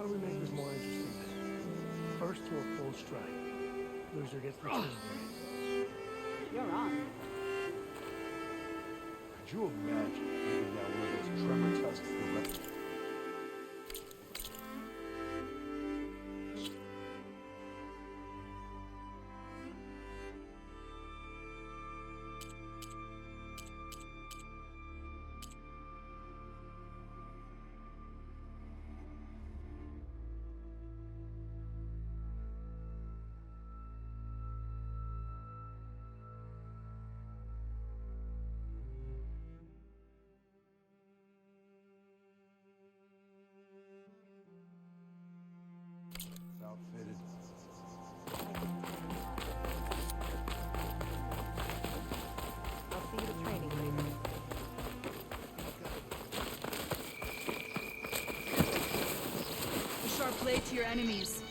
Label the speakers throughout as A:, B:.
A: do we make this more interesting? First to a full strike. Loser gets the team.
B: You're on.
C: Could you imagine taking down one of those tremor tusks the rest? Outfitted.
B: I'll see you at training later.
D: A sharp blade to your enemies.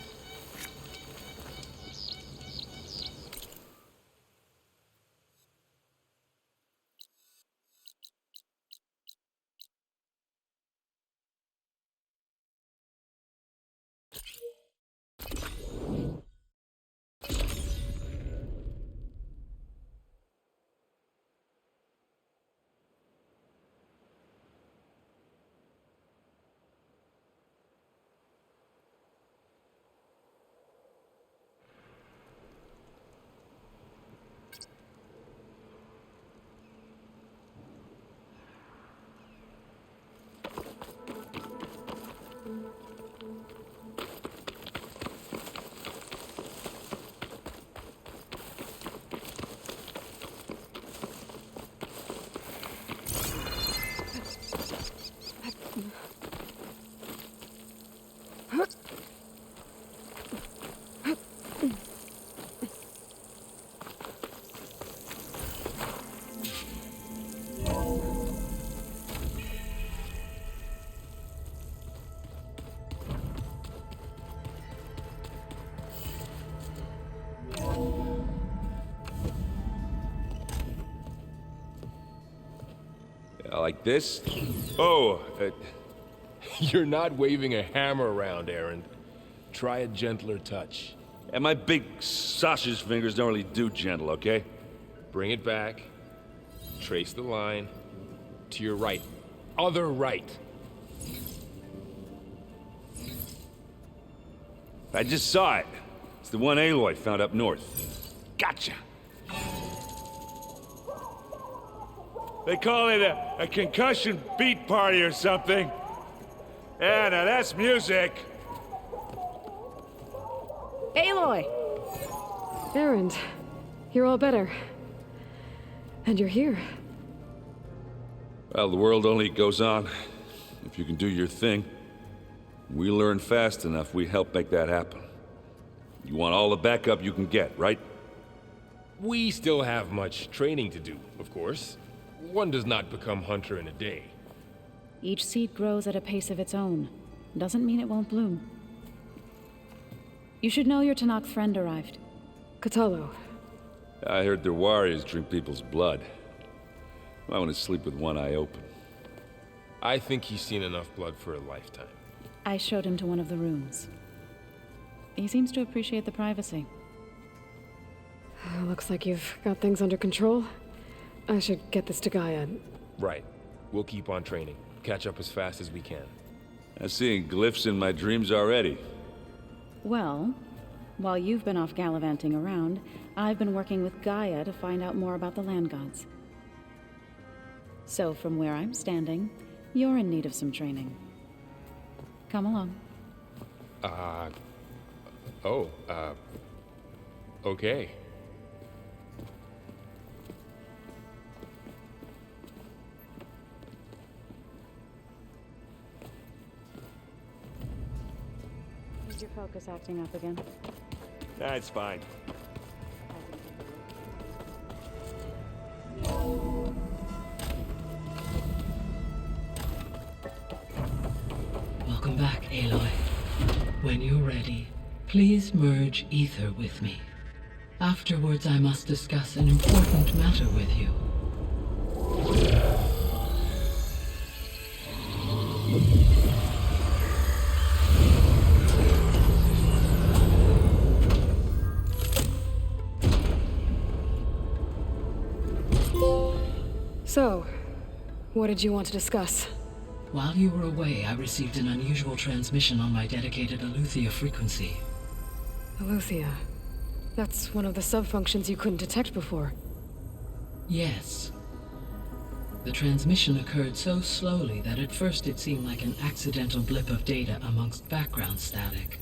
E: Like this? Oh, you're not waving a hammer around, Aaron. Try a gentler touch.
F: And my big sausage fingers don't really do gentle, okay?
E: Bring it back. Trace the line. To your right. Other right.
F: I just saw it. It's the one Aloy found up north. Gotcha! They call it a concussion beat party or something. Yeah, now that's music.
B: Aloy!
G: Aaron, you're all better. And you're here.
F: Well, the world only goes on if you can do your thing. We learn fast enough, we help make that happen. You want all the backup you can get, right?
E: We still have much training to do, of course. One does not become hunter in a day.
H: Each seed grows at a pace of its own. Doesn't mean it won't bloom. You should know your Tanakh friend arrived.
G: Katalo.
F: I heard their warriors drink people's blood. I want to sleep with one eye open.
E: I think he's seen enough blood for a lifetime.
H: I showed him to one of the rooms. He seems to appreciate the privacy.
G: Looks like you've got things under control. I should get this to Gaia.
E: Right. We'll keep on training. Catch up as fast as we can.
F: I'm seeing glyphs in my dreams already.
H: Well, while you've been off gallivanting around, I've been working with Gaia to find out more about the land gods. So from where I'm standing, you're in need of some training. Come along.
E: Okay.
H: Is your focus acting up again?
F: That's fine.
I: Welcome back, Aloy. When you're ready, please merge ether with me. Afterwards, I must discuss an important matter with you.
G: So, what did you want to discuss?
I: While you were away, I received an unusual transmission on my dedicated Aletheia frequency.
G: Aletheia. That's one of the sub-functions you couldn't detect before.
I: Yes. The transmission occurred so slowly that at first it seemed like an accidental blip of data amongst background static.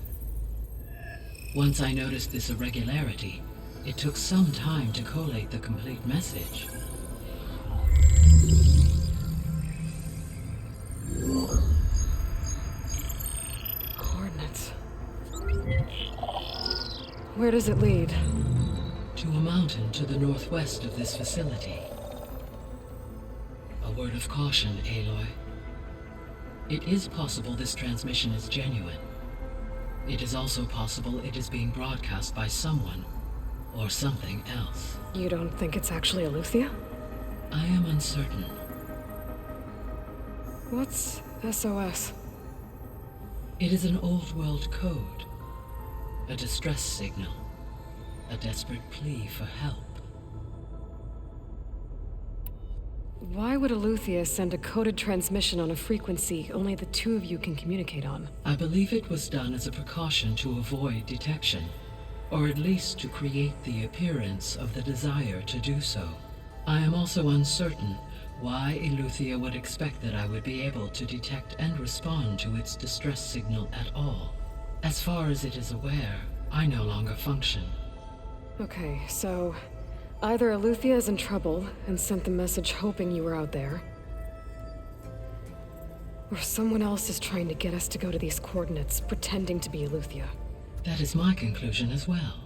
I: Once I noticed this irregularity, it took some time to collate the complete message.
G: Coordinates. Where does it lead?
I: To a mountain to the northwest of this facility. A word of caution, Aloy. It is possible this transmission is genuine. It is also possible it is being broadcast by someone or something else.
G: You don't think it's actually Aletheia?
I: I am uncertain.
G: What's SOS?
I: It is an old world code. A distress signal. A desperate plea for help.
G: Why would Aletheia send a coded transmission on a frequency only the two of you can communicate on?
I: I believe it was done as a precaution to avoid detection, or at least to create the appearance of the desire to do so. I am also uncertain why Aletheia would expect that I would be able to detect and respond to its distress signal at all. As far as it is aware, I no longer function.
G: Okay, so either Aletheia is in trouble and sent the message hoping you were out there, or someone else is trying to get us to go to these coordinates, pretending to be Aletheia.
I: That is my conclusion as well.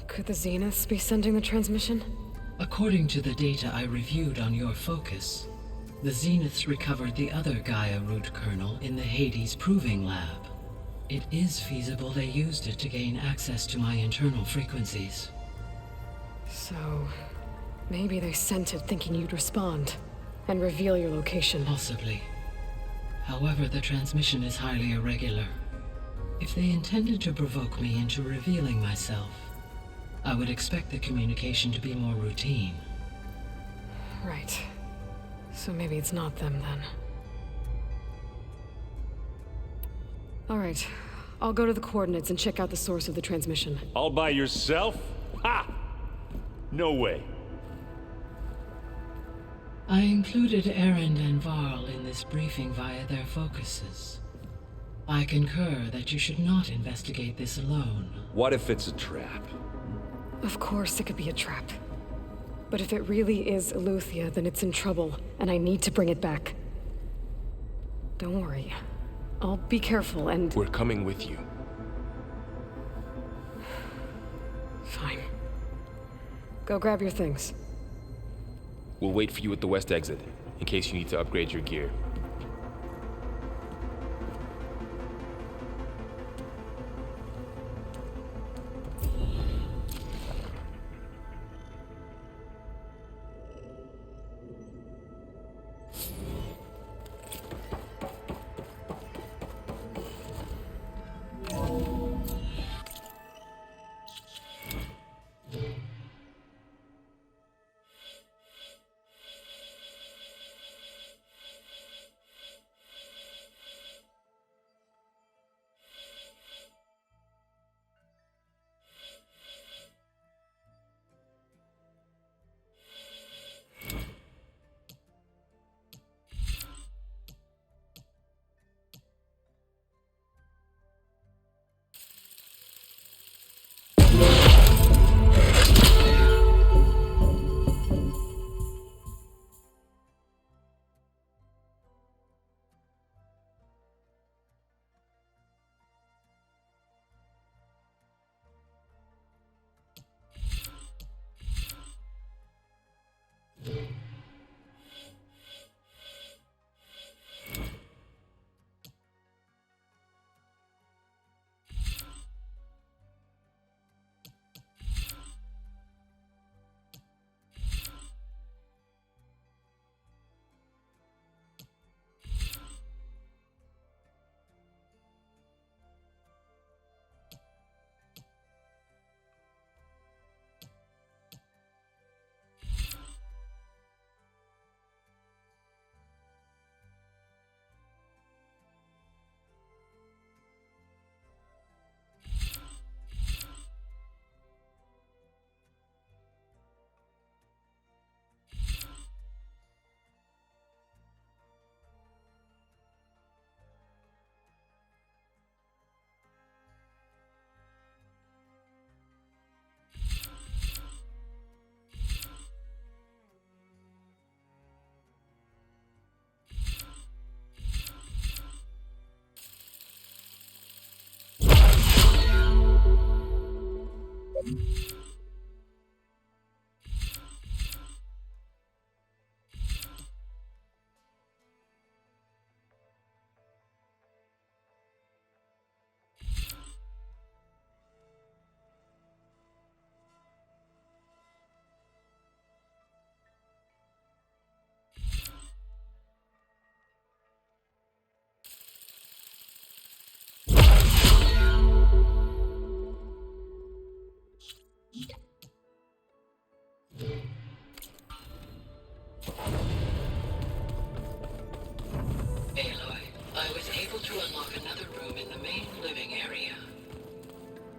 G: Could the Zeniths be sending the transmission?
I: According to the data I reviewed on your focus, the Zeniths recovered the other Gaia root kernel in the Hades Proving Lab. It is feasible they used it to gain access to my internal frequencies.
G: So, maybe they sent it thinking you'd respond and reveal your location.
I: Possibly. However, the transmission is highly irregular. If they intended to provoke me into revealing myself, I would expect the communication to be more routine.
G: Right. So maybe it's not them then. All right. I'll go to the coordinates and check out the source of the transmission.
C: All by yourself? Ha! No way.
I: I included Erend and Varl in this briefing via their focuses. I concur that you should not investigate this alone.
F: What if it's a trap?
G: Of course it could be a trap. But if it really is Aletheia, then it's in trouble, and I need to bring it back. Don't worry. I'll be careful and...
E: We're coming with you.
G: Fine. Go grab your things.
E: We'll wait for you at the west exit, in case you need to upgrade your gear.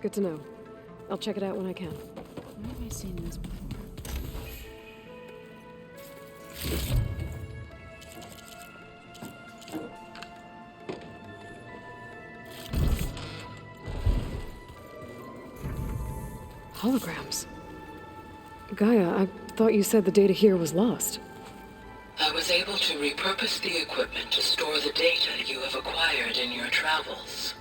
G: Good to know. I'll check it out when I can.
H: Where have I seen this before?
G: Holograms. Gaia, I thought you said the data here was lost.
I: I was able to repurpose the equipment to store the data you have acquired in your travels.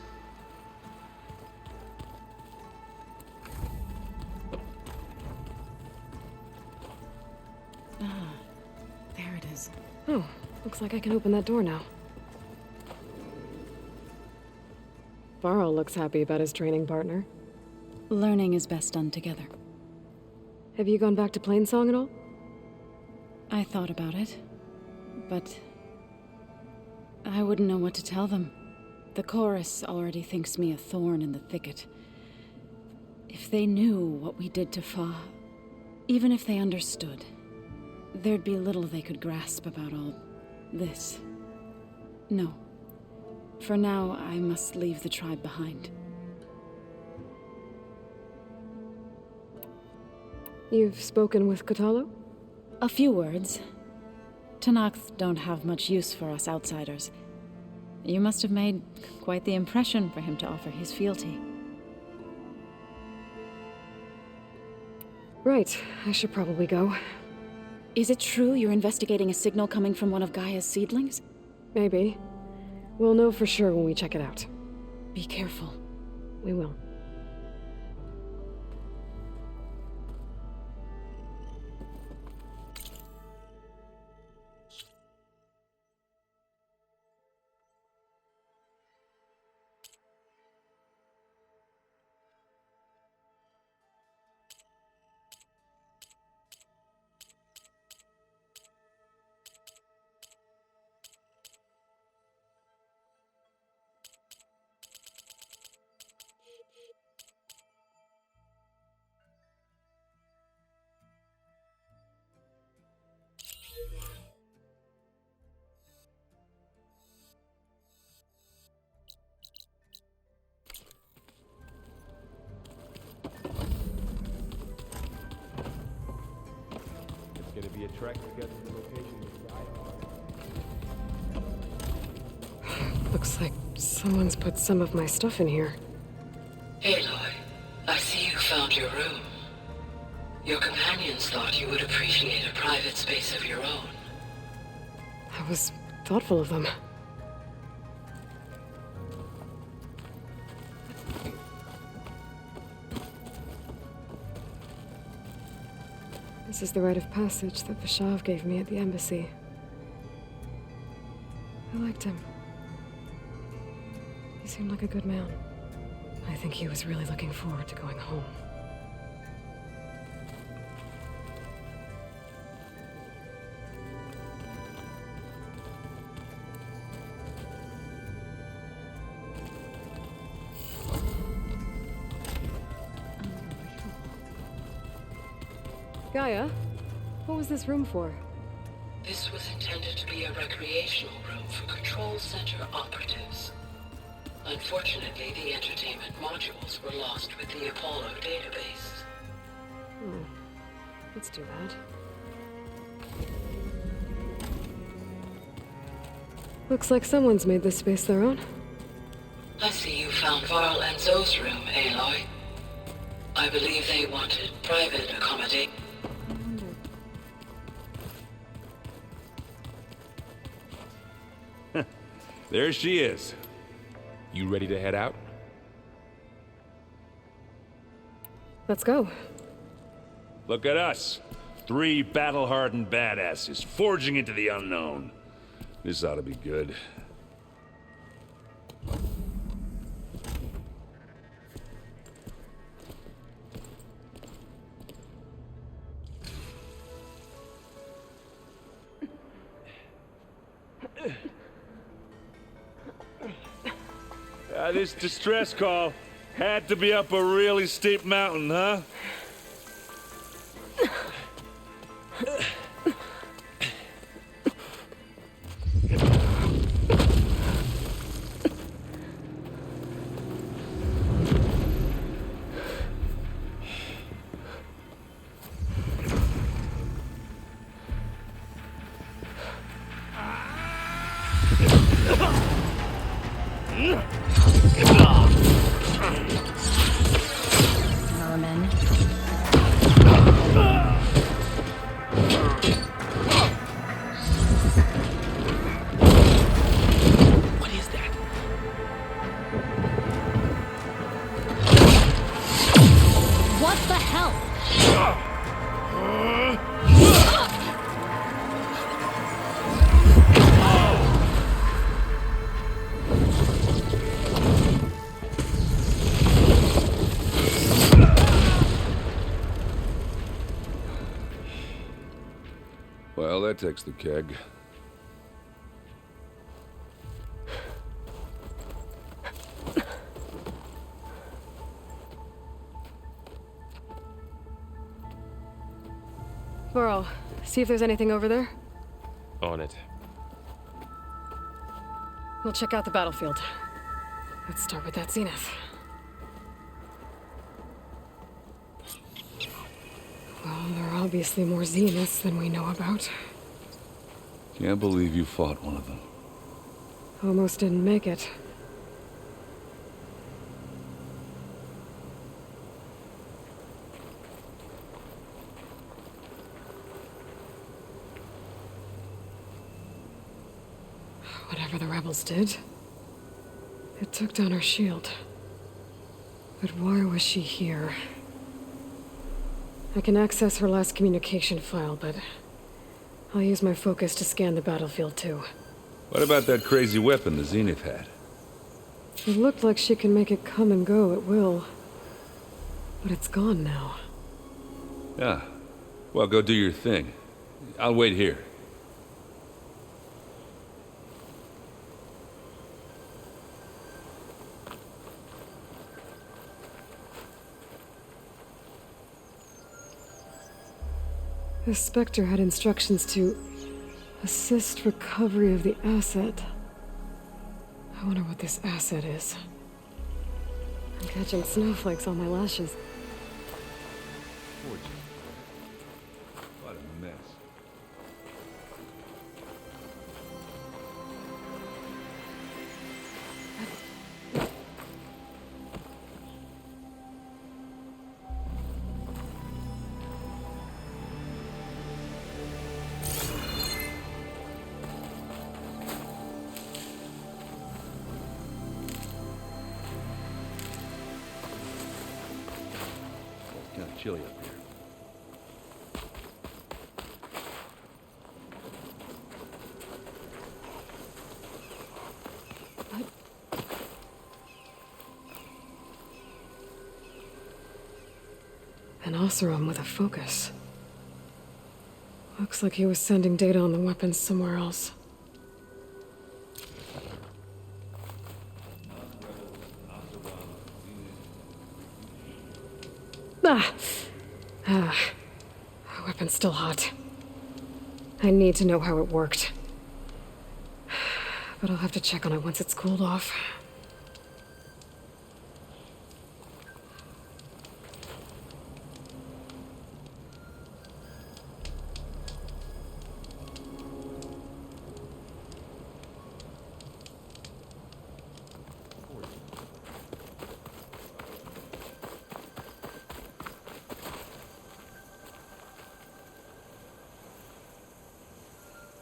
H: There it is.
G: Oh, looks like I can open that door now. Varl looks happy about his training partner.
H: Learning is best done together.
G: Have you gone back to Plainsong at all?
H: I thought about it, but I wouldn't know what to tell them. The chorus already thinks me a thorn in the thicket. If they knew what we did to Fa, even if they understood, there'd be little they could grasp about all this. No. For now, I must leave the tribe behind.
G: You've spoken with Kotallo?
H: A few words. Tanakh don't have much use for us outsiders. You must have made quite the impression for him to offer his fealty.
G: Right, I should probably go.
H: Is it true you're investigating a signal coming from one of Gaia's seedlings?
G: Maybe. We'll know for sure when we check it out.
H: Be careful.
G: We will.
E: It's gonna be a trek to get to the location this guy.
G: Looks like someone's put some of my stuff in here.
I: Aloy, I see you found your room. Your companions thought you would appreciate a private space of your own.
G: That was thoughtful of them. This is the rite of passage that Vashav gave me at the embassy. I liked him. He seemed like a good man. I think he was really looking forward to going home. Gaia, what was this room for?
I: This was intended to be a recreational room for Control Center operatives. Unfortunately, the entertainment modules were lost with the Apollo database.
G: That's too bad. Looks like someone's made this space their own.
I: I see you found Varl and Zoe's room, Aloy. I believe they wanted private accommodation.
F: There she is.
E: You ready to head out?
G: Let's go.
F: Look at us. 3 battle-hardened badasses forging into the unknown. This ought to be good. This distress call had to be up a really steep mountain, huh?
H: Vermin.
E: What is that?
H: What the hell?
F: Well, that takes the keg.
G: Burrow, see if there's anything over there.
E: On it.
G: We'll check out the battlefield. Let's start with that zenith. Well, there are obviously more zeniths than we know about.
F: Can't believe you fought one of them.
G: Almost didn't make it. Whatever the rebels did, it took down her shield. But why was she here? I can access her last communication file, but I'll use my focus to scan the battlefield too.
F: What about that crazy weapon the Zenith had?
G: It looked like she can make it come and go at will. But it's gone now.
F: Yeah. Well, go do your thing. I'll wait here.
G: The Spectre had instructions to assist recovery of the asset. I wonder what this asset is. I'm catching snowflakes on my lashes.
F: What a mess. It's kind of chilly up here.
G: An Oseram with a focus. Looks like he was sending data on the weapons somewhere else. The weapon's still hot. I need to know how it worked. But I'll have to check on it once it's cooled off.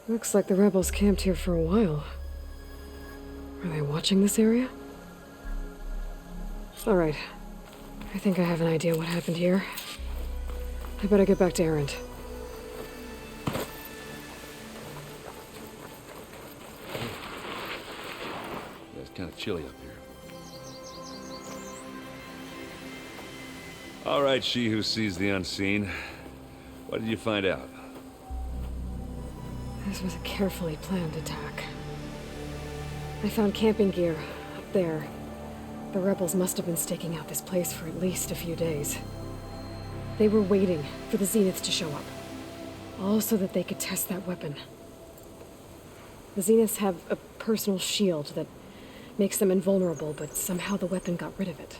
G: Looks like the rebels camped here for a while. Are they watching this area? All right. I think I have an idea what happened here. I better get back to Erend.
F: Yeah, it's kind of chilly up here. All right, she who sees the unseen. What did you find out?
G: This was a carefully planned attack. I found camping gear up there. The rebels must have been staking out this place for at least a few days. They were waiting for the Zeniths to show up. All so that they could test that weapon. The Zeniths have a personal shield that makes them invulnerable, but somehow the weapon got rid of it.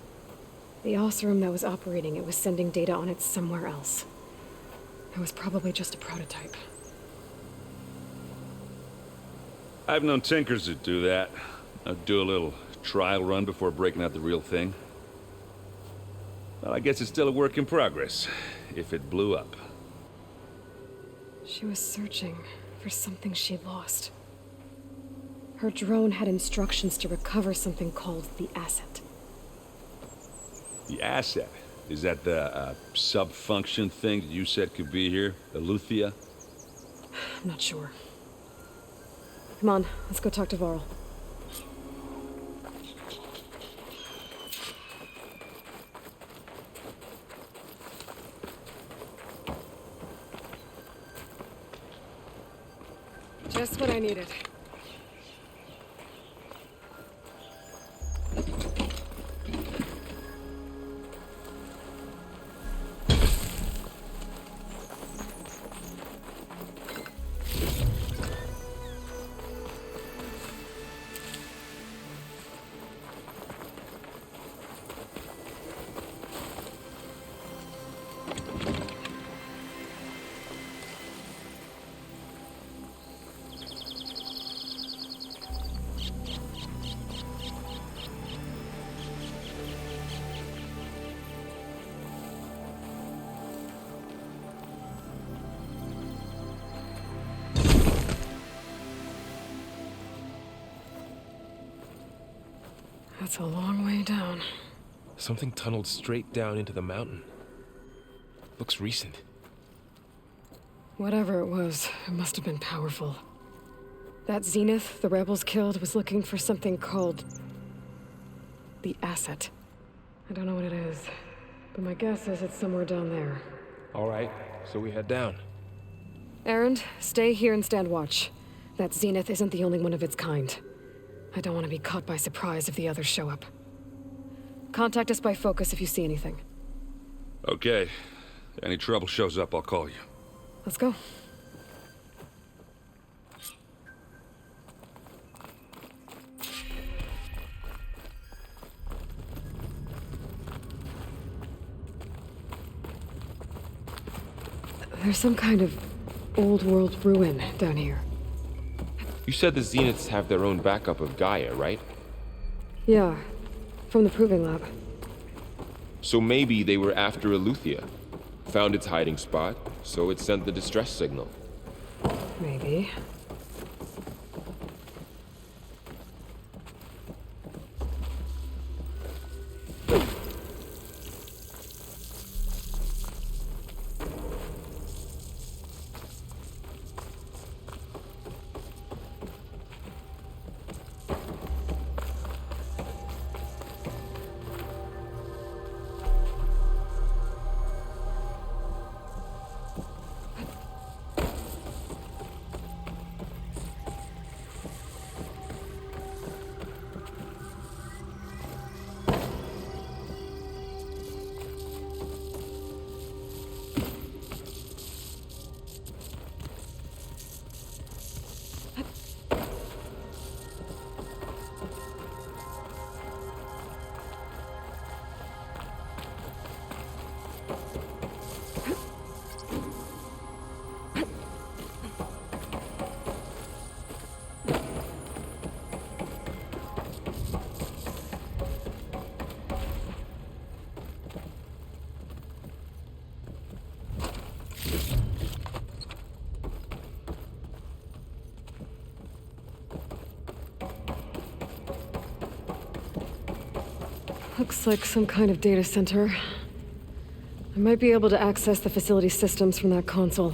G: The Oseram that was operating it was sending data on it somewhere else. It was probably just a prototype.
F: I've known tinkers that do that. I'd do a little trial run before breaking out the real thing. Well, I guess it's still a work in progress, if it blew up.
G: She was searching for something she lost. Her drone had instructions to recover something called the asset.
F: The asset? Is that the sub-function thing that you said could be here? Eleuthia?
G: I'm not sure. Come on, let's go talk to Varl. Just what I needed. That's a long way down.
E: Something tunneled straight down into the mountain. Looks recent.
G: Whatever it was, it must have been powerful. That Zenith the rebels killed was looking for something called the asset. I don't know what it is, but my guess is it's somewhere down there.
E: All right, so we head down.
G: Erend, stay here and stand watch. That Zenith isn't the only one of its kind. I don't want to be caught by surprise if the others show up. Contact us by focus if you see anything.
F: Okay. Any trouble shows up, I'll call you.
G: Let's go. There's some kind of old-world ruin down here.
J: You said the Zeniths have their own backup of Gaia, right?
G: Yeah, from the Proving Lab.
J: So maybe they were after Eleuthia. Found its hiding spot, so it sent the distress signal.
G: Maybe. Looks like some kind of data center. I might be able to access the facility systems from that console.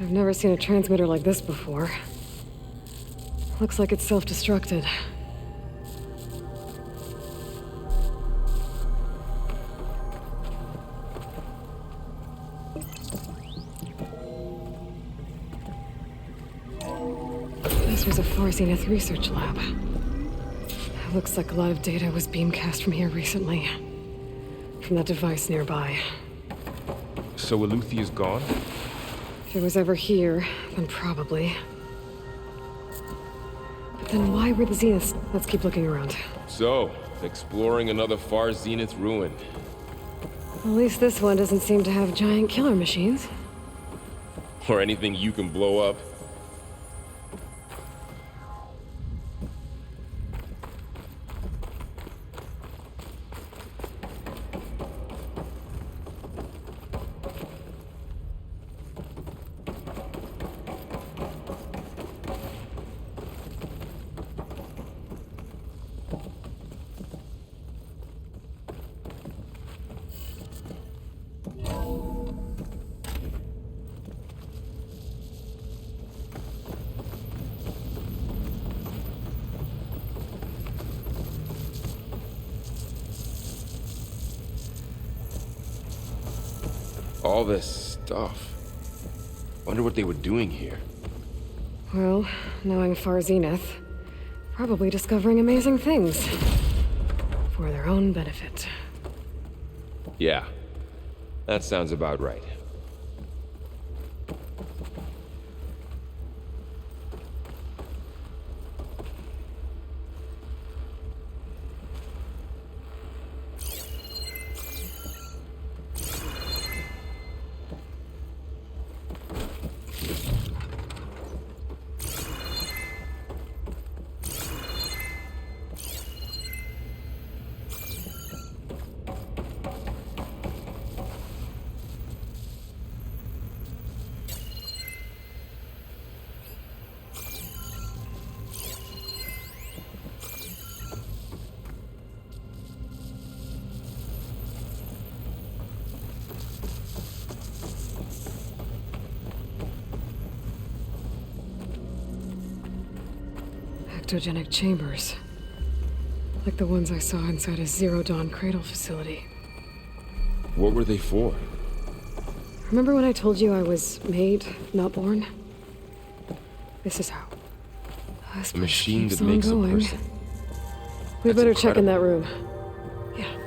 G: I've never seen a transmitter like this before. Looks like it's self-destructed. This was a Far Zenith research lab. Looks like a lot of data was beamcast from here recently. From that device nearby.
J: So Eluthia's gone?
G: If it was ever here, then probably. But then why were the Zeniths? Let's keep looking around.
J: So, exploring another Far Zenith ruin.
G: At least this one doesn't seem to have giant killer machines.
J: Or anything you can blow up. All this stuff. Wonder what they were doing here.
G: Well, knowing Far Zenith, probably discovering amazing things. For their own benefit.
J: Yeah, that sounds about right.
G: Ectogenic chambers. Like the ones I saw inside a Zero Dawn cradle facility.
J: What were they for?
G: Remember when I told you I was made, not born? This is how.
J: A machine that makes a person.
G: We
J: That's
G: better check in that
J: incredible.
G: room. Yeah.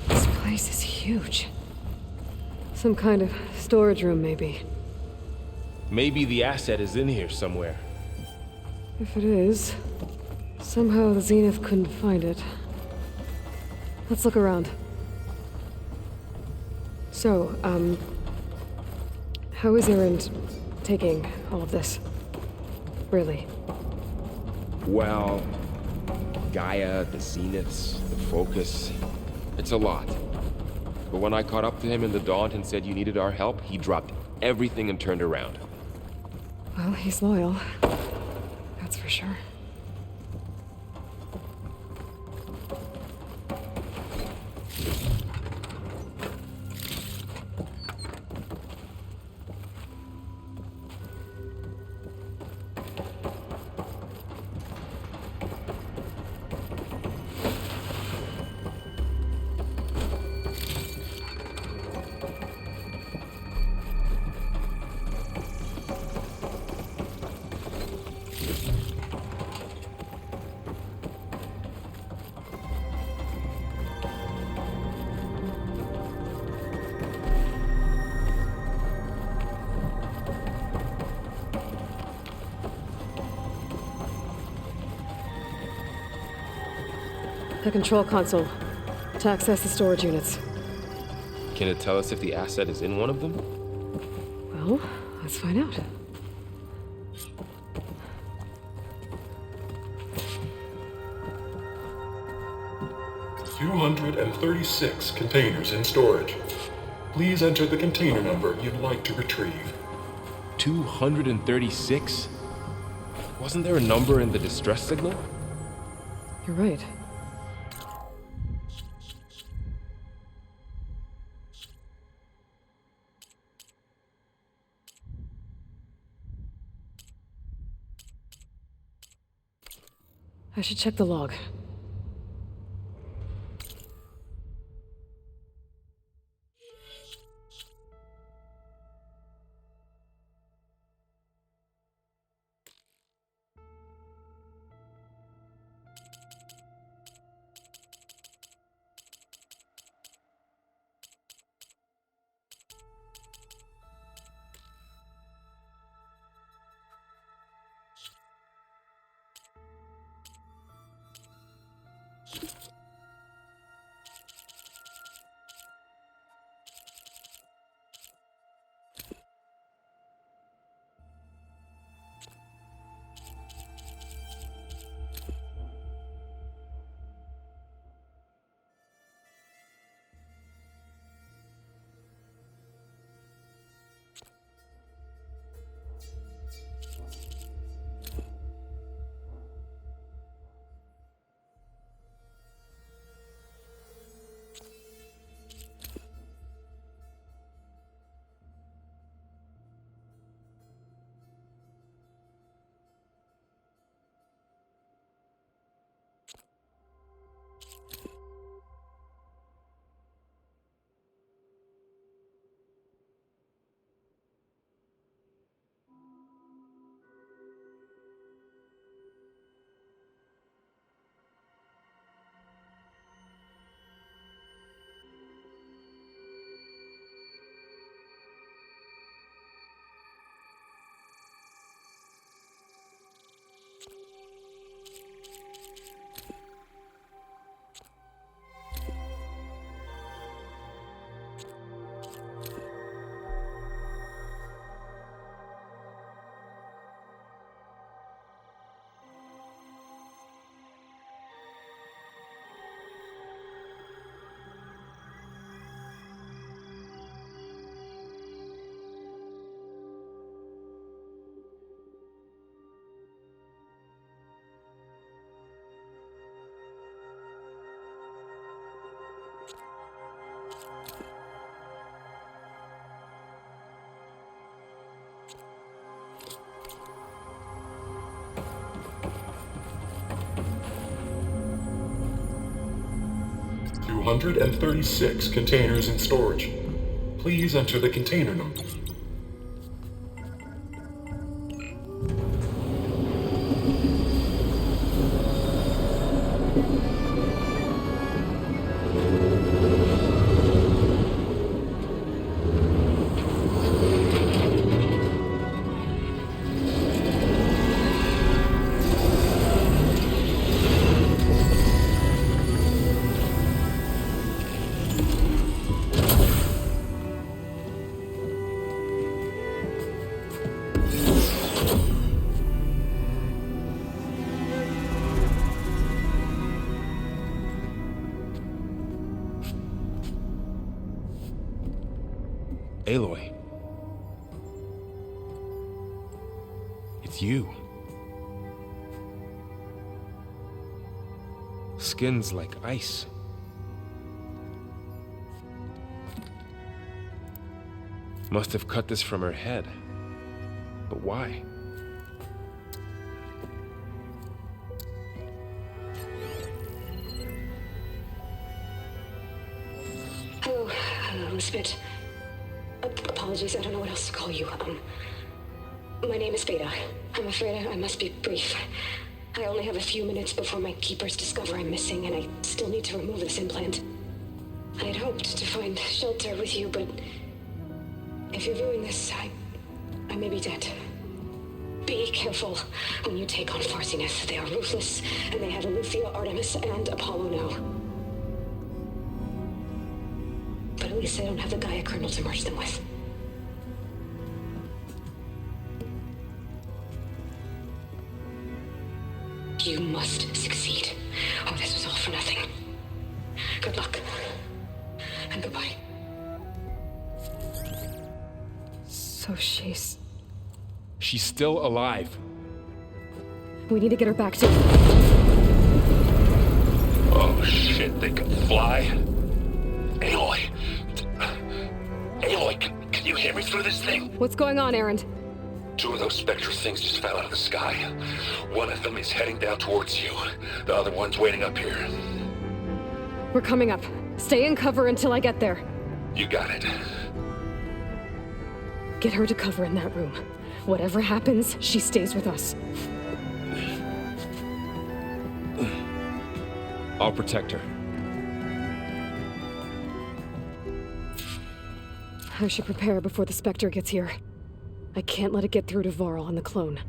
G: This place is huge. Some kind of storage room, maybe.
J: Maybe the asset is in here somewhere.
G: If it is, somehow the Zenith couldn't find it. Let's look around. So, how is Erend taking all of this? Really?
J: Well, Gaia, the Zeniths, the Focus. It's a lot. But when I caught up to him in the Daunt and said you needed our help, he dropped everything and turned around.
G: Well, he's loyal. That's for sure. The control console. To access the storage units.
J: Can it tell us if the asset is in one of them?
G: Well, let's find out.
K: $236 containers in storage. Please enter the container number you'd like to retrieve.
J: 236? Wasn't there a number in the distress signal?
G: You're right. I should check the log.
K: $236 containers in storage. Please enter the container number.
J: Aloy.
E: with you. Skin's like ice. Must have cut this from her head. But why?
G: Hello, Spit. Apologies, I don't know what else to call you. My name is Beta. I'm afraid I must be brief. I only have a few minutes before my keepers discover I'm missing, and I still need to remove this implant. I had hoped to find shelter with you, but if you're viewing this, I may be dead. Be careful when you take on Farsiness. They are ruthless, and they have Eleuthia, Artemis, and Apollo now. But at least they don't have the Gaia kernel to merge them with. You must succeed, or this was all for nothing. Good luck, and goodbye. So she's
E: still alive.
G: We need to get her back to...
F: Oh shit, they can fly? Aloy! Aloy, can you hear me through this thing?
G: What's going on, Erend?
F: 2 of those spectral things just fell out of the sky. One of them is heading down towards you. The other one's waiting up here.
G: We're coming up. Stay in cover until I get there.
F: You got it.
G: Get her to cover in that room. Whatever happens, she stays with us.
E: I'll protect her.
G: I should prepare before the Spectre gets here. I can't let it get through to Varl and the clone.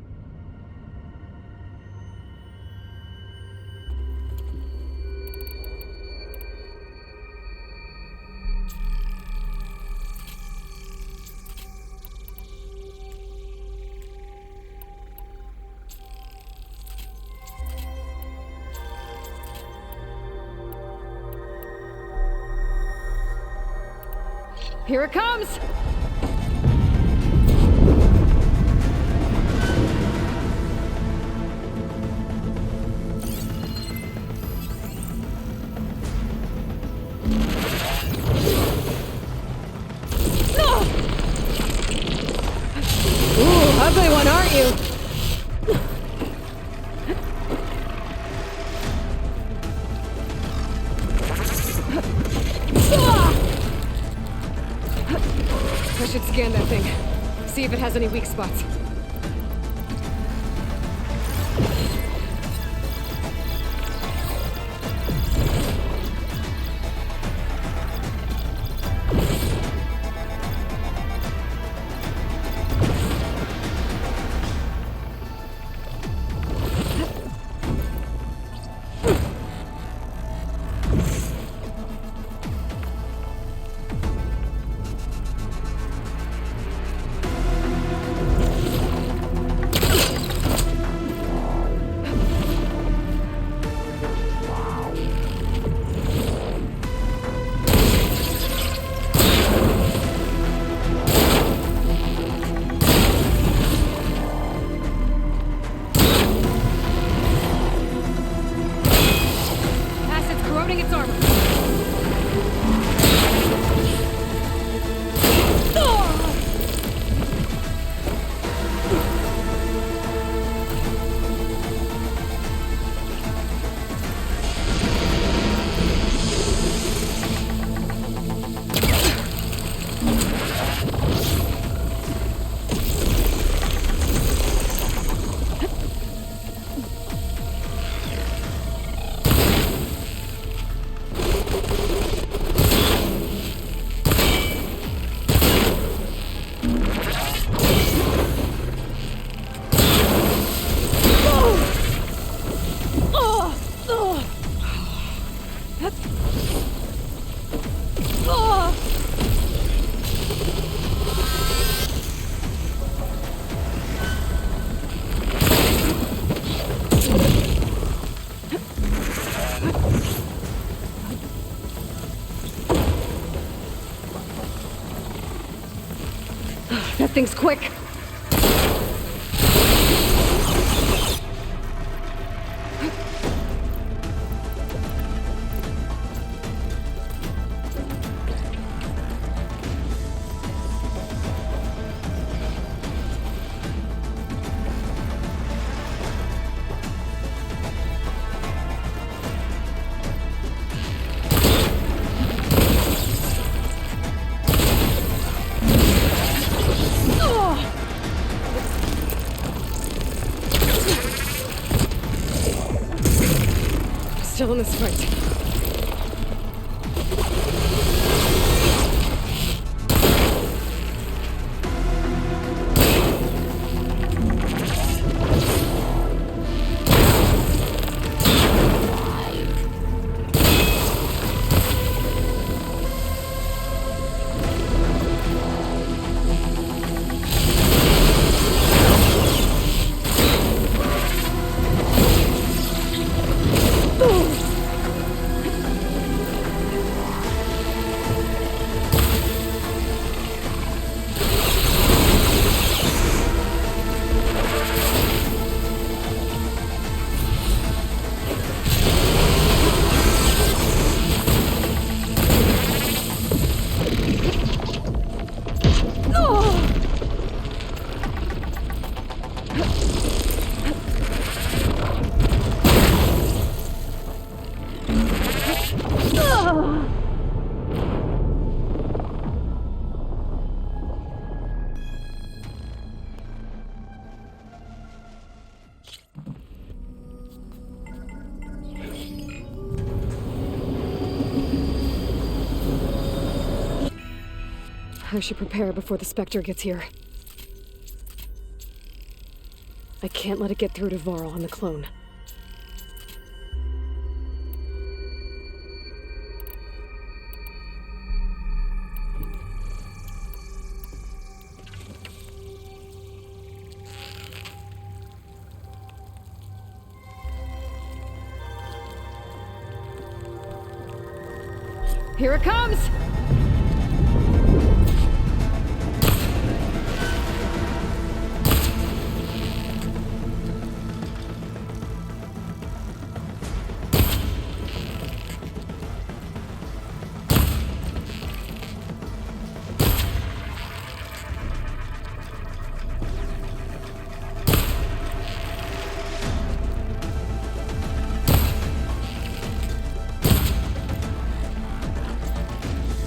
G: Here it comes! Ooh, ugly one, aren't you? I should scan that thing. See if it has any weak spots. That thing's quick. still in this fight. I should prepare before the Spectre gets here. I can't let it get through to Varl on the clone. Here it comes!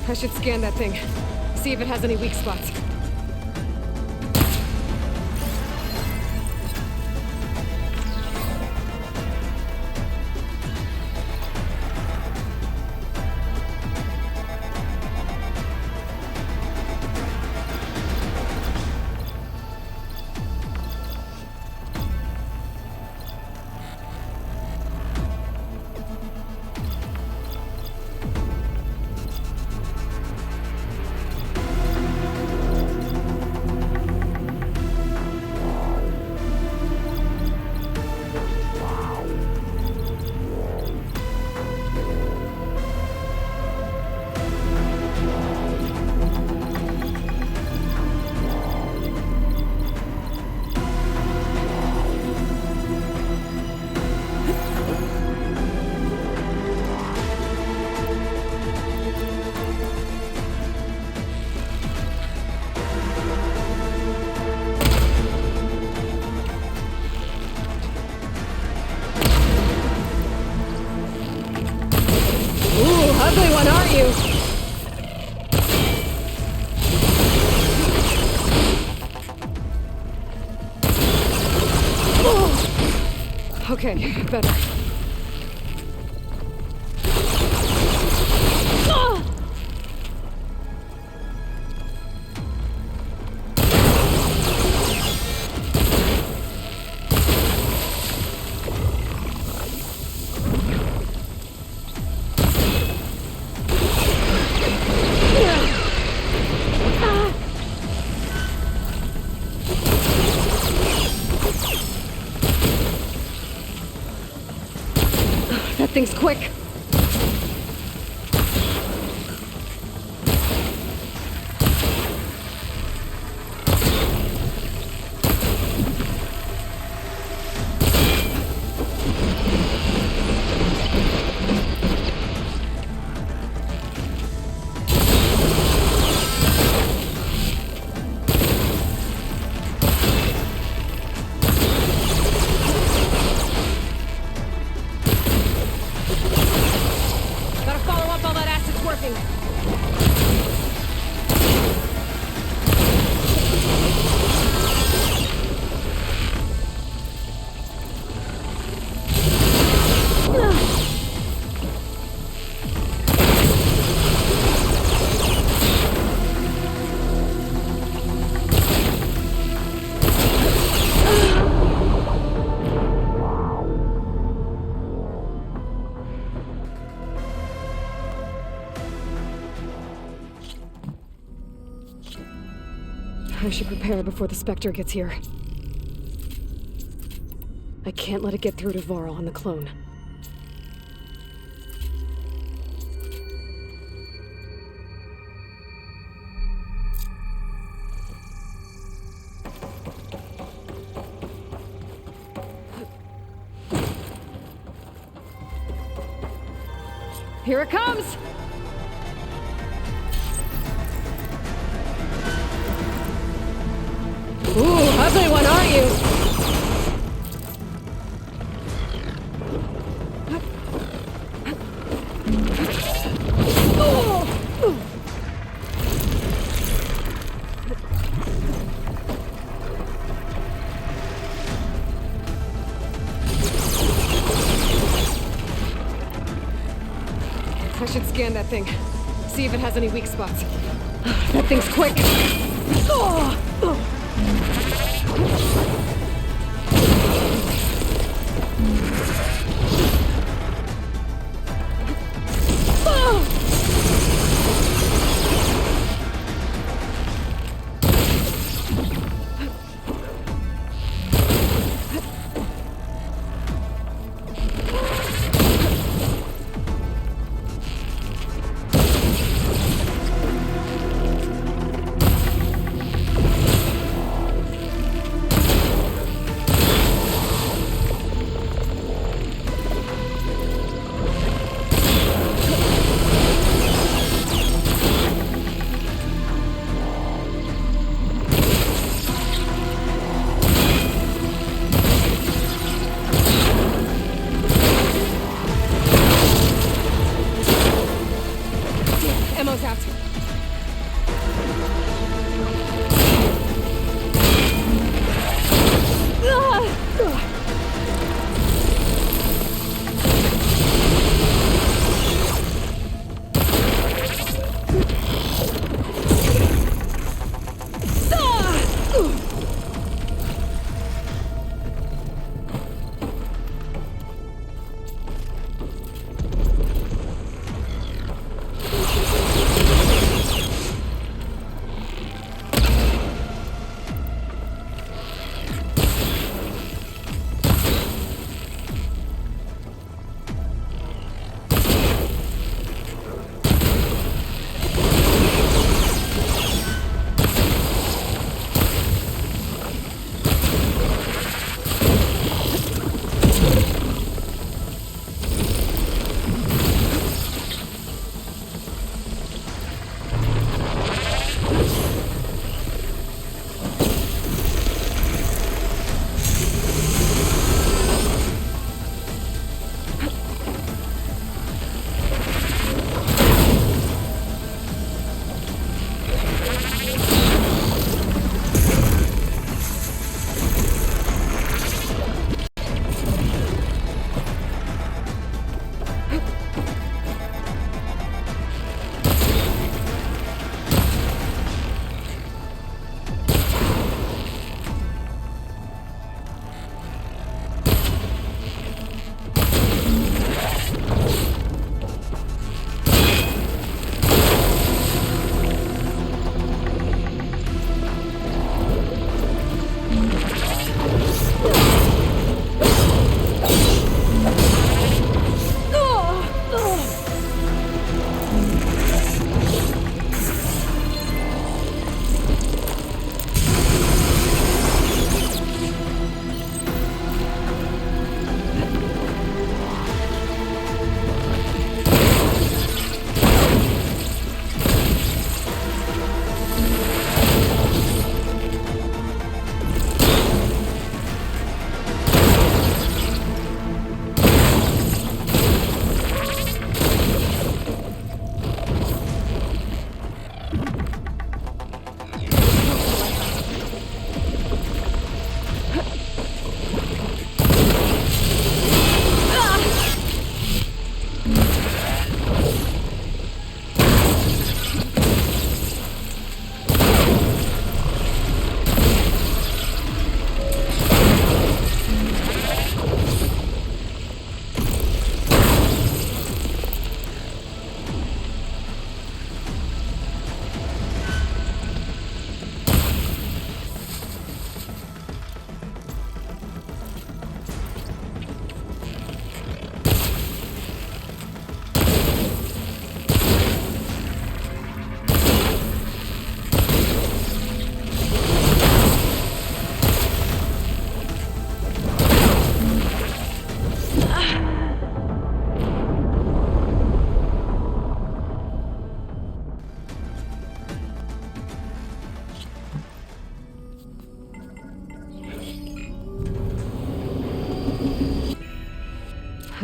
G: I should scan that thing. See if it has any weak spots. Ugly one, aren't you? Oh. Okay, better. That thing's quick. I should prepare before the Spectre gets here. I can't let it get through to Varl on the clone. Here it comes! Ooh, ugly one, aren't you? I should scan that thing. See if it has any weak spots. That thing's quick!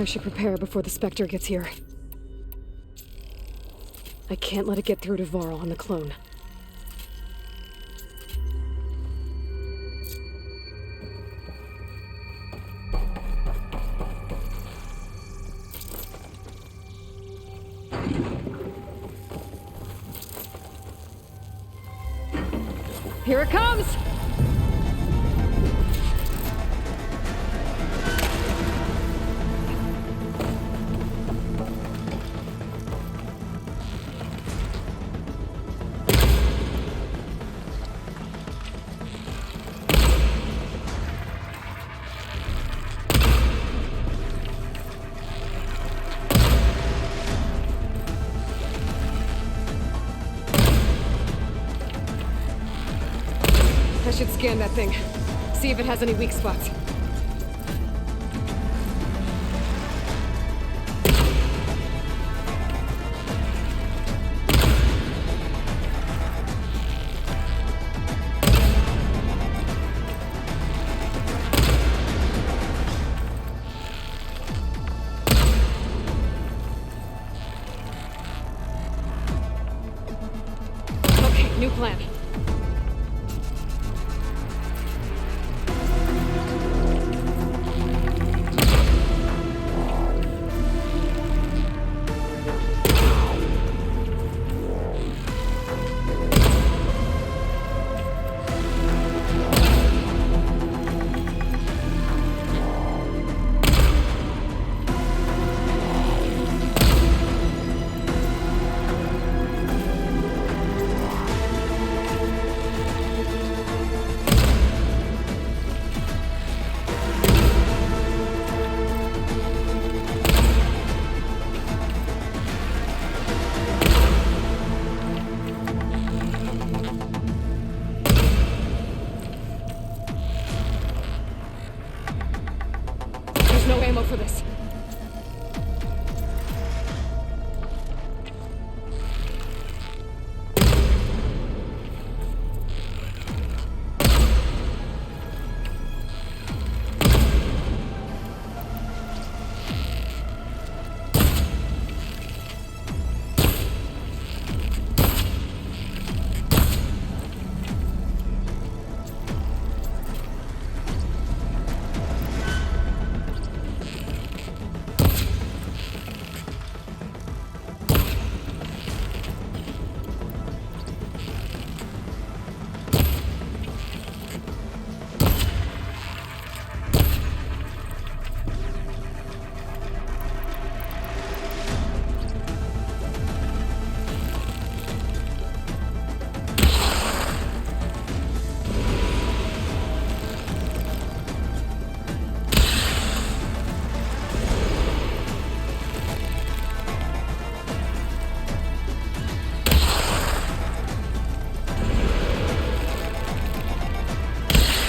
G: I should prepare before the Spectre gets here. I can't let it get through to Varl on the clone. Here it comes! I should scan that thing. See if it has any weak spots. Okay, new plan. No ammo for this.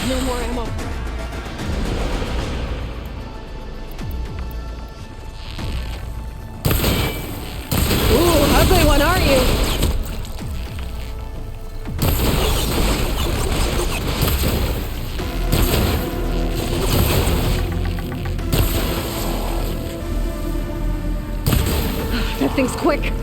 G: No more ammo. Ooh, ugly one, aren't you? That thing's quick.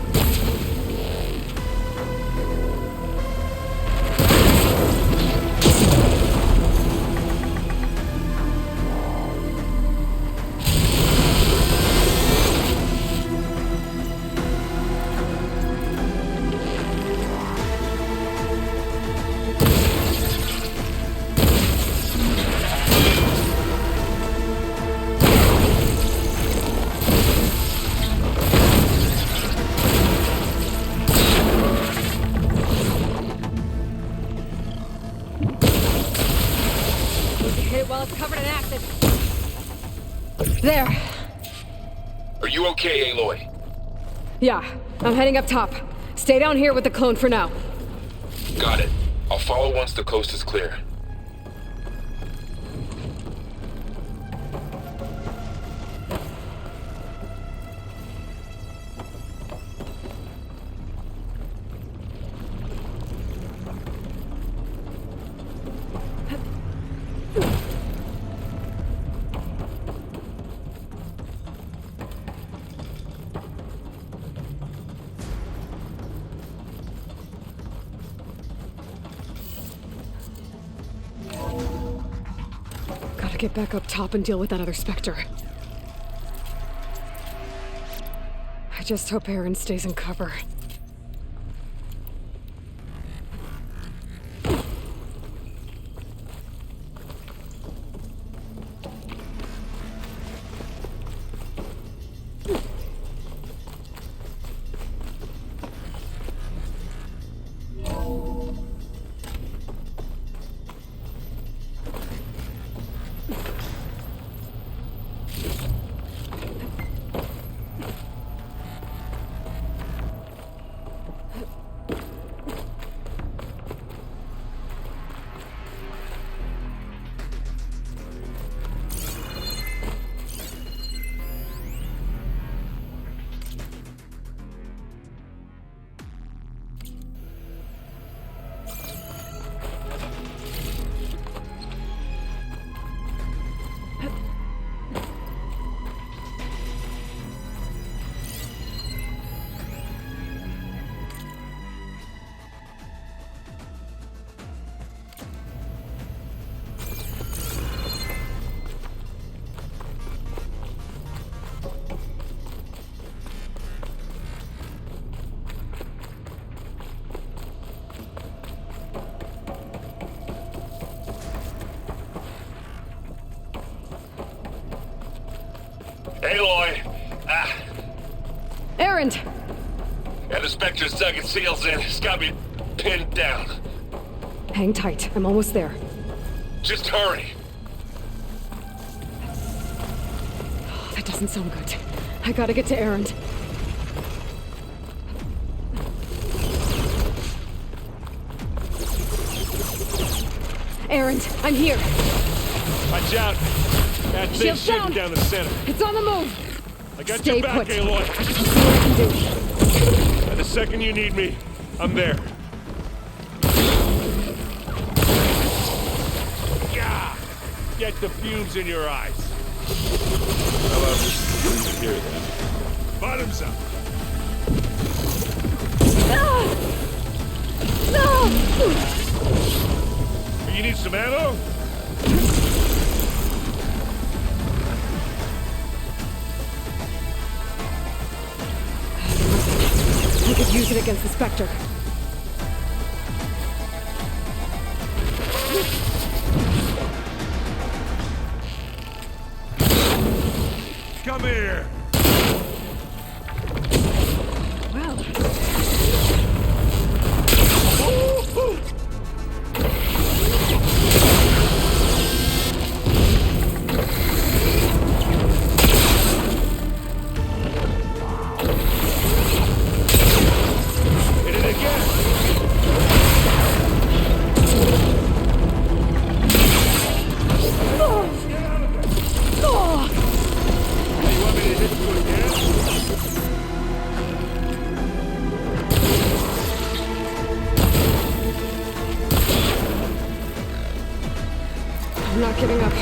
G: Hit it while it's covered in acid. There.
E: Are you okay, Aloy?
G: Yeah, I'm heading up top. Stay down here with the clone for now.
E: Got it. I'll follow once the coast is clear.
G: get back up top and deal with that other Spectre. I just hope Aaron stays in cover.
F: Aloy!
G: Aaron!
F: Yeah, the Spectre's dug its seals in. It's got me pinned down.
G: Hang tight. I'm almost there.
F: Just hurry.
G: That doesn't sound good. I gotta get to Aaron. Aaron, I'm here.
E: Watch out! That
G: Shield
E: thing's
G: down.
E: shooting down the center.
G: It's on the move.
E: I got
G: Stay
E: your back,
G: put.
E: Aloy.
G: I'll see what I can do.
E: And the second you need me, I'm there. Yeah! Get the fumes in your eyes.
F: How about this? Hear that?
E: Bottoms up. You need some ammo?
G: I could use it against the Spectre.
E: Come here!
G: Well,
E: Hit it again! Hey, you want me to hit you again?
G: I'm not giving up.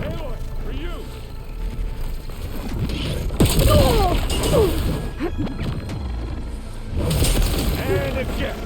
E: Aloy, for you! And again!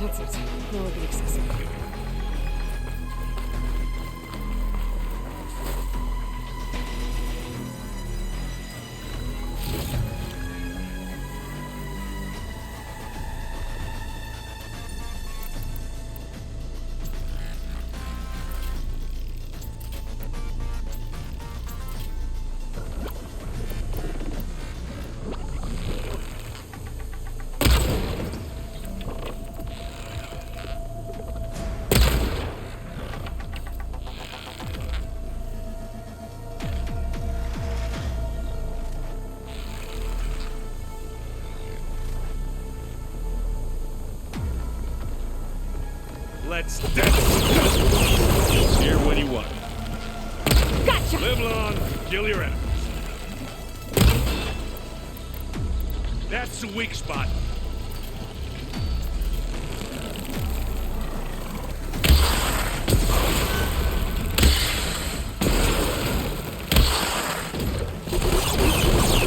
G: That's it. That would be excessive.
F: Let's dance! Here when you want.
B: Gotcha!
F: Live long, kill your enemies. That's the weak spot.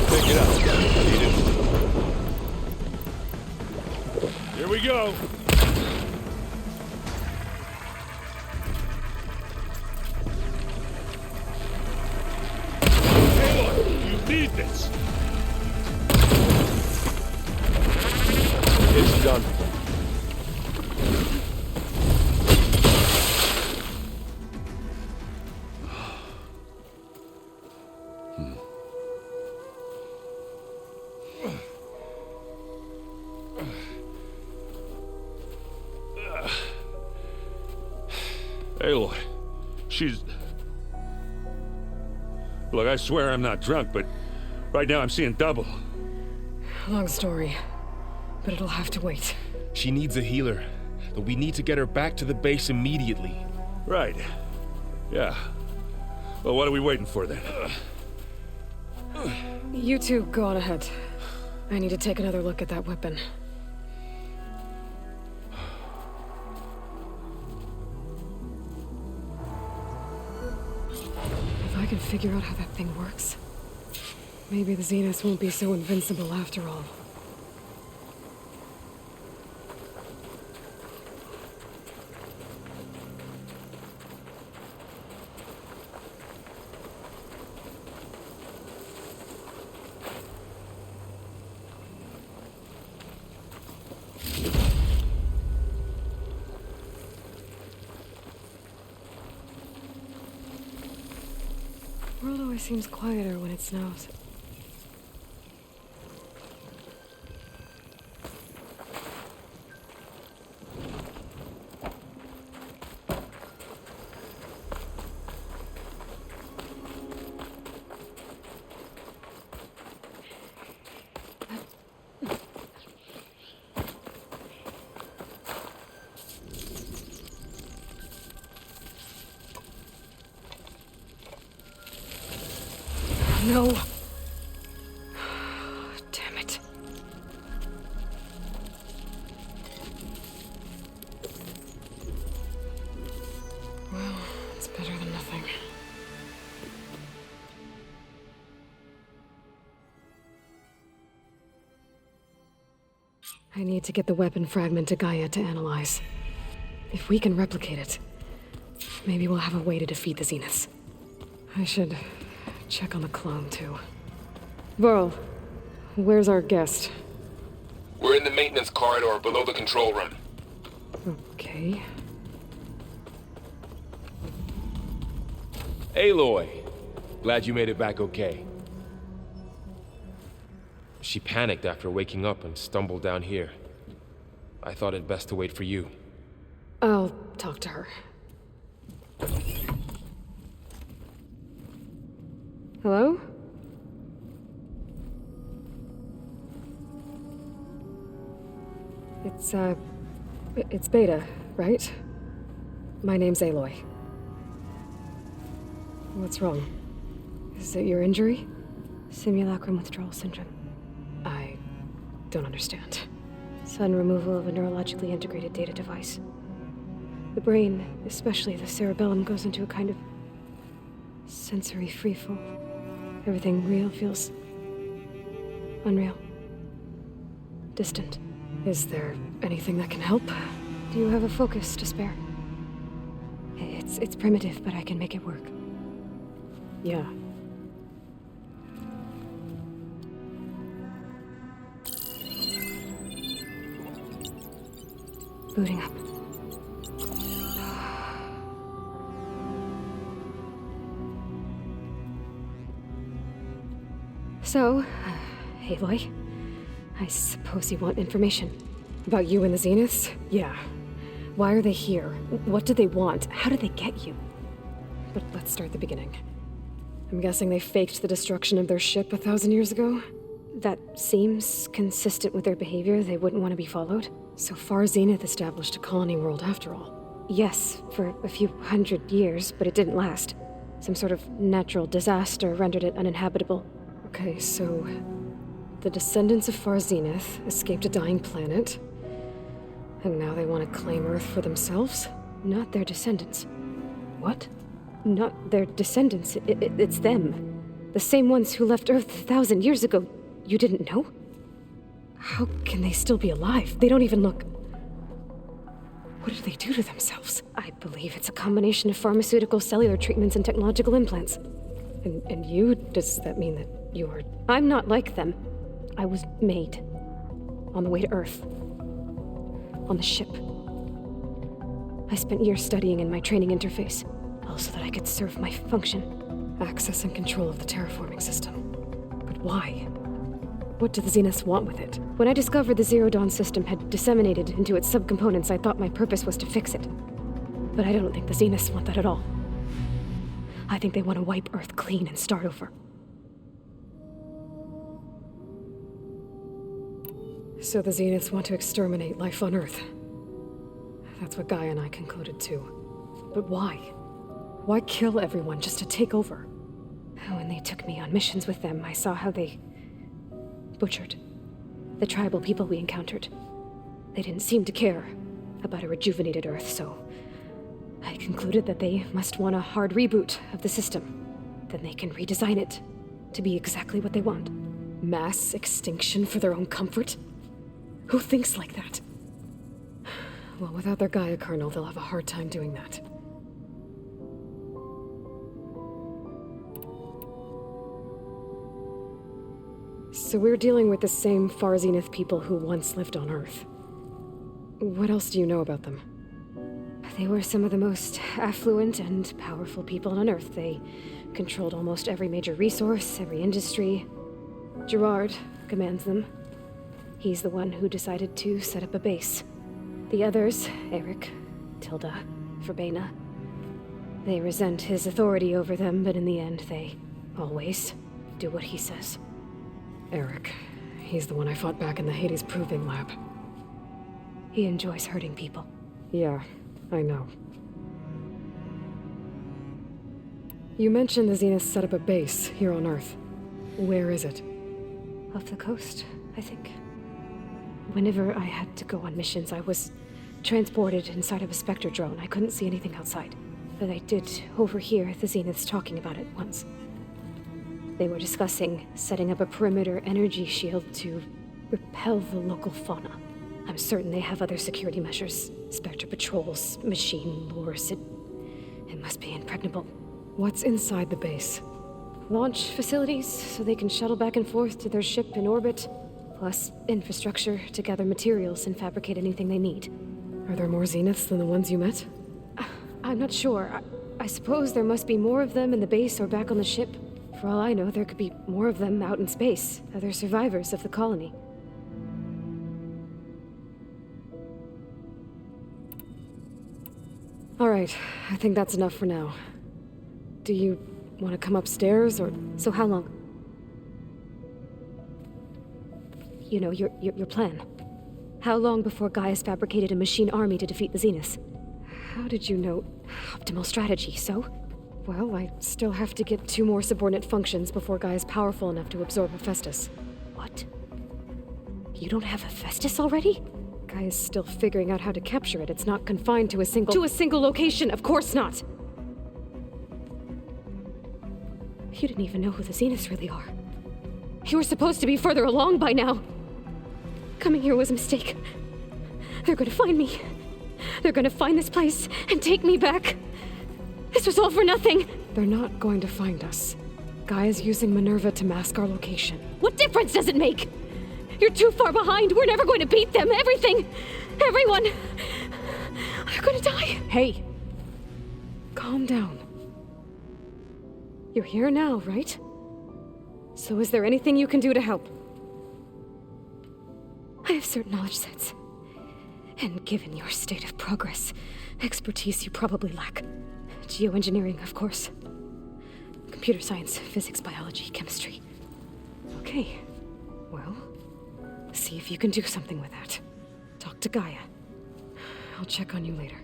F: Pick it up. Need it. Here we go. Need this.
J: It's done.
F: Aloy, she's... Look, I swear I'm not drunk, but right now I'm seeing double.
G: Long story, but it'll have to wait.
E: She needs a healer, but we need to get her back to the base immediately.
F: Right. Yeah. Well, what are we waiting for then?
G: You two go on ahead. I need to take another look at that weapon. If I can figure out how that thing works, maybe the Zeniths won't be so invincible after all. The world always seems quieter when it snows. No. Damn it. Well, it's better than nothing. I need to get the weapon fragment to Gaia to analyze. If we can replicate it, maybe we'll have a way to defeat the Zeniths. I should check on the clone, too. Varl, where's our guest?
E: We're in the maintenance corridor below the control room.
G: Okay.
E: Aloy, glad you made it back okay. She panicked after waking up and stumbled down here. I thought it best to wait for you.
G: I'll talk to her. Hello? It's Beta, right? My name's Aloy. What's wrong? Is it your injury?
B: Simulacrum withdrawal syndrome.
G: I don't understand.
B: Sudden removal of a neurologically integrated data device. The brain, especially the cerebellum, goes into a kind of sensory freefall. Everything real feels unreal. Distant.
G: Is there anything that can help?
B: Do you have a focus to spare? It's primitive, but I can make it work.
G: Yeah.
B: Booting up. So, Aloy, I suppose you want information.
G: About you and the Zeniths? Yeah. Why are they here? What do they want? How did they get you? But let's start the beginning. I'm guessing they faked the destruction of their ship 1,000 years ago?
B: That seems consistent with their behavior. They wouldn't want to be followed.
G: So far, Zenith established a colony world after all.
B: Yes, for a few hundred years, but it didn't last. Some sort of natural disaster rendered it uninhabitable.
G: Okay, so the descendants of Far Zenith escaped a dying planet, and now they want to claim Earth for themselves?
B: Not their descendants.
G: What?
B: Not their descendants. It's them. The same ones who left Earth 1,000 years ago. You didn't know?
G: How can they still be alive? They don't even look... What did they do to themselves?
B: I believe it's a combination of pharmaceutical, cellular treatments, and technological implants.
G: And you? Does that mean that you are...
B: I'm not like them. I was made. On the way to Earth. On the ship. I spent years studying in my training interface, all so that I could serve my function.
G: Access and control of the terraforming system. But why? What do the Zeniths want with it?
B: When I discovered the Zero Dawn system had disseminated into its subcomponents, I thought my purpose was to fix it. But I don't think the Zeniths want that at all. I think they want to wipe Earth clean and start over.
G: So the Zeniths want to exterminate life on Earth. That's what Gaia and I concluded too. But why? Why kill everyone just to take over?
B: When they took me on missions with them, I saw how they butchered the tribal people we encountered. They didn't seem to care about a rejuvenated Earth, so I concluded that they must want a hard reboot of the system. Then they can redesign it to be exactly what they want.
G: Mass extinction for their own comfort? Who thinks like that? Well, without their Gaia kernel, they'll have a hard time doing that. So we're dealing with the same Far Zenith people who once lived on Earth. What else do you know about them?
B: They were some of the most affluent and powerful people on Earth. They controlled almost every major resource, every industry. Gerard commands them. He's the one who decided to set up a base. The others, Eric, Tilda, Verbena, they resent his authority over them, but in the end, they always do what he says.
G: Eric. He's the one I fought back in the Hades Proving Lab.
B: He enjoys hurting people.
G: Yeah, I know. You mentioned the Zeniths set up a base here on Earth. Where is it?
B: Off the coast, I think. Whenever I had to go on missions, I was transported inside of a Spectre drone. I couldn't see anything outside. But I did overhear the Zeniths talking about it once. They were discussing setting up a perimeter energy shield to repel the local fauna. I'm certain they have other security measures. Spectre patrols, machine lures. It must be impregnable.
G: What's inside the base?
B: Launch facilities, so they can shuttle back and forth to their ship in orbit. Plus infrastructure to gather materials and fabricate anything they need.
G: Are there more Zeniths than the ones you met?
B: I'm not sure. I suppose there must be more of them in the base or back on the ship. For all I know, there could be more of them out in space, other survivors of the colony.
G: All right, I think that's enough for now. Do you want to come upstairs, or...
B: So how long? You know, your plan. How long before Gaia's fabricated a machine army to defeat the Zeniths?
G: How did you know?
B: Optimal strategy, so?
G: Well, I still have to get 2 more subordinate functions before Gaia's powerful enough to absorb Hephaestus.
B: What? You don't have Hephaestus already?
G: Gaia's still figuring out how to capture it. It's not confined to a single... To a single location! Of course not!
B: You didn't even know who the Zeniths really are.
G: You were supposed to be further along by now!
B: Coming here was a mistake. They're gonna find me. They're gonna find this place and take me back. This was all for nothing. They're not going to find us. Gaia's using Minerva to mask our location. What difference does it make? You're too far behind. We're never going to beat them. Everything, everyone, they're gonna die. Hey, calm down. You're here now, right? So is there anything you can do to help? I have certain knowledge sets. And given your state of progress, expertise you probably lack. Geoengineering, of course. Computer science, physics, biology, chemistry. Okay, well, see if you can do something with that. Talk to Gaia. I'll check on you later.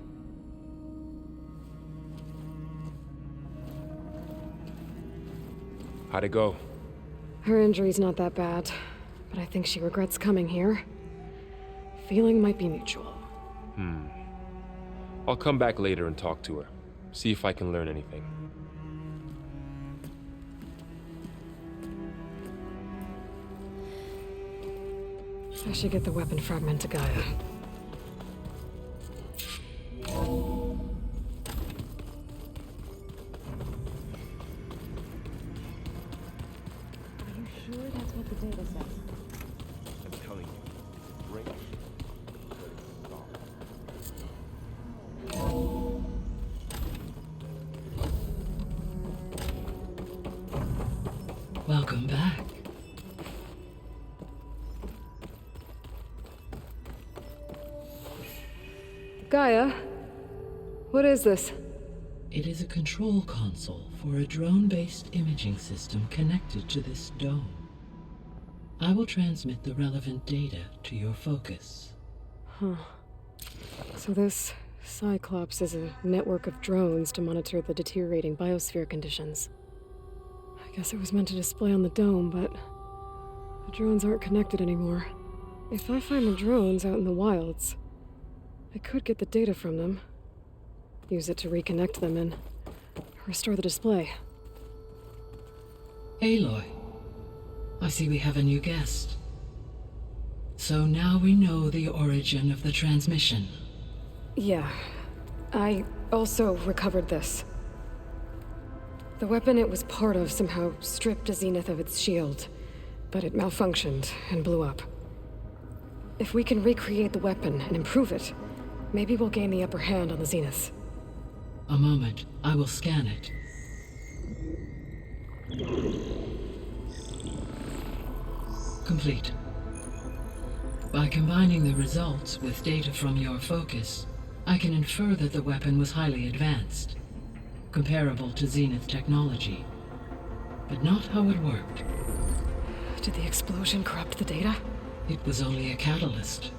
E: How'd it go?
B: Her injury's not that bad, but I think she regrets coming here. Feeling might be mutual.
E: I'll come back later and talk to her. See if I can learn anything.
B: I should get the weapon fragment to Gaia.
H: Sure, that's what the data says.
E: I'm telling you, great.
I: Welcome back.
B: Gaia, what is this?
I: It is a control console for a drone-based imaging system connected to this dome. I will transmit the relevant data to your focus.
B: Huh. So this Cyclops is a network of drones to monitor the deteriorating biosphere conditions. I guess it was meant to display on the dome, but the drones aren't connected anymore. If I find the drones out in the wilds, I could get the data from them, use it to reconnect them and restore the display.
I: Aloy, I see we have a new guest. So now we know the origin of the transmission.
B: Yeah. I also recovered this. The weapon it was part of somehow stripped a Zenith of its shield, but it malfunctioned and blew up. If we can recreate the weapon and improve it, maybe we'll gain the upper hand on the Zeniths.
I: A moment, I will scan it. Complete. By combining the results with data from your focus, I can infer that the weapon was highly advanced, comparable to Zenith technology, but not how it worked.
B: Did the explosion corrupt the data?
I: It was only a catalyst.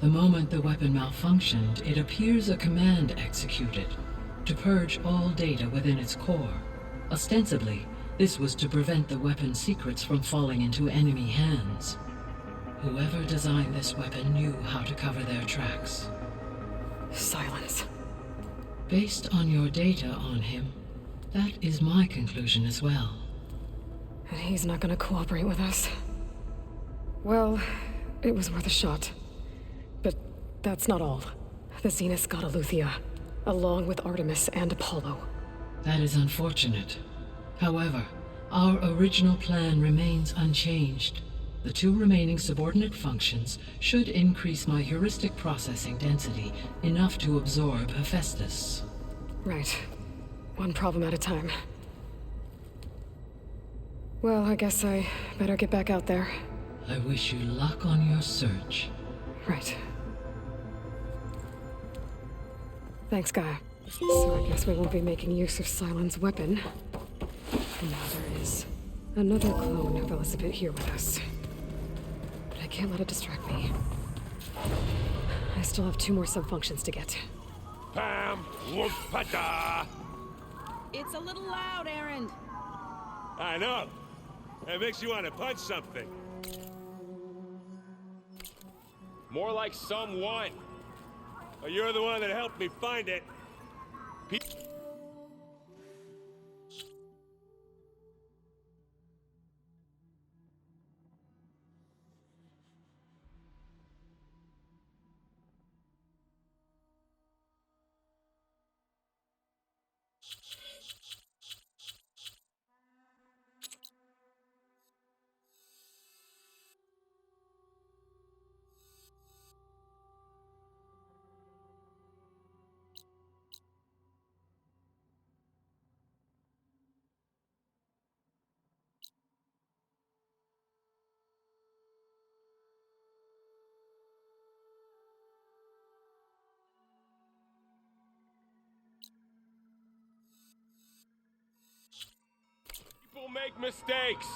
I: The moment the weapon malfunctioned, it appears a command executed to purge all data within its core. Ostensibly, this was to prevent the weapon's secrets from falling into enemy hands. Whoever designed this weapon knew how to cover their tracks.
B: Silence.
I: Based on your data on him, that is my conclusion as well.
B: And he's not gonna cooperate with us. Well, it was worth a shot. But that's not all. The Zeniths got Eleuthia, along with Artemis and Apollo.
I: That is unfortunate. However, our original plan remains unchanged. The two remaining subordinate functions should increase my heuristic processing density enough to absorb Hephaestus.
B: Right. One problem at a time. Well, I guess I better get back out there.
I: I wish you luck on your search.
B: Right. Thanks, Gaia. So I guess we won't be making use of Cylon's weapon. And now there is another clone of Elizabeth here with us. But I can't let it distract me. I still have 2 more subfunctions to get.
E: Pam! Whoop-a-da!
D: It's a little loud, Aaron.
L: I know. It makes you want to punch something.
E: More like someone.
L: Well, you're the one that helped me find it.
E: People make mistakes.